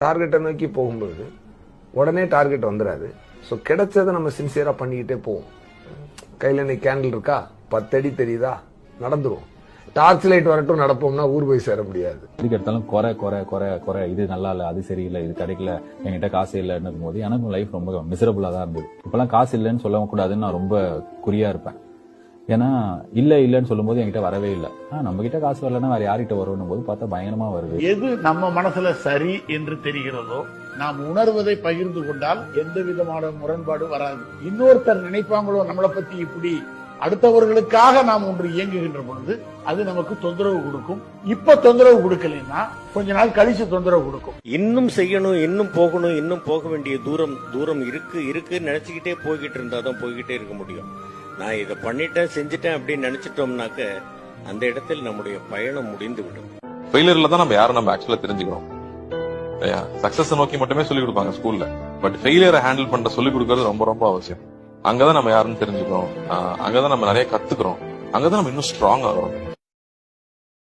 டார்கெட்டை நோக்கி போகும்போது உடனே டார்கெட் வந்துடாது. ஸோ கிடைச்சதை நம்ம சின்சியரா பண்ணிக்கிட்டே போவோம். கையில் இன்னைக்கு கேண்டில் இருக்கா, 10 அடி தெரியுதா, நடந்துரும். டார்ச் லைட் வரட்டும் நடப்போம்னா ஊர் போய் சேர முடியாது. எதுக்கு எடுத்தாலும் குறை குறை குறை குறை, இது நல்லா இல்ல, அது சரியில்லை, இது கிடைக்கல, என்கிட்ட காசு இல்லைன்னு போது எனக்கும் லைஃப் ரொம்ப மிசரபிளா தான் இருந்தது. இப்பெல்லாம் காசு இல்லைன்னு சொல்ல கூடாதுன்னு நான் ரொம்ப குறியா இருப்பேன். ஏன்னா இல்லைன்னு சொல்லும் போது என்கிட்ட வரவே இல்லை. நம்ம கிட்ட காசு வரலன்னா வேற யார்கிட்ட வரும்னு போது பார்த்தா பயங்கரமா வருது. எது நம்ம மனசுல சரி என்று தெரிகிறதோ நாம் உணர்வதை பகிர்ந்து கொண்டால் எந்த விதமான முரண்பாடு வராது. இன்னொருத்தர் நினைப்பாங்களோ நம்மளை பத்தி இப்படி, அடுத்தவர்களுக்காக நாம் ஒன்று இயங்குகின்ற பொழுது அது நமக்கு தொந்தரவு கொடுக்கும். இப்ப தொந்தரவு கொடுக்கலன்னா கொஞ்ச நாள் கழிச்சு தொந்தரவு கொடுக்கும். இன்னும் செய்யணும், இன்னும் போகணும், இன்னும் போக வேண்டிய தூரம் இருக்கு நினைச்சுக்கிட்டே போய்கிட்டு இருந்தாதான் போய்கிட்டே இருக்க முடியும். நான் இதை பண்ணிட்டேன் செஞ்சுட்டேன் அப்படின்னு நினைச்சிட்டோம்னாக்க அந்த இடத்தில் நம்முடைய பயணம் முடிந்து விடும். ஃபெயிலியர்ல தான் நம்ம யாரும் நம்ம ஆக்சுவலா தெரிஞ்சுக்கிறோம். சக்சஸ் நோக்கி மட்டுமே சொல்லிக் கொடுப்பாங்க ஸ்கூல்ல. பட் ஃபெயிலியரை ஹேண்டில் பண்ற சொல்லிக் கொடுக்கறது ரொம்ப ரொம்ப அவசியம். அங்கதான் நம்ம யாருன்னு தெரிஞ்சுக்கிறோம். அங்கதான் நம்ம நிறைய கத்துக்கிறோம். அங்கதான் நம்ம இன்னும் ஸ்ட்ராங் ஆகிறோம்.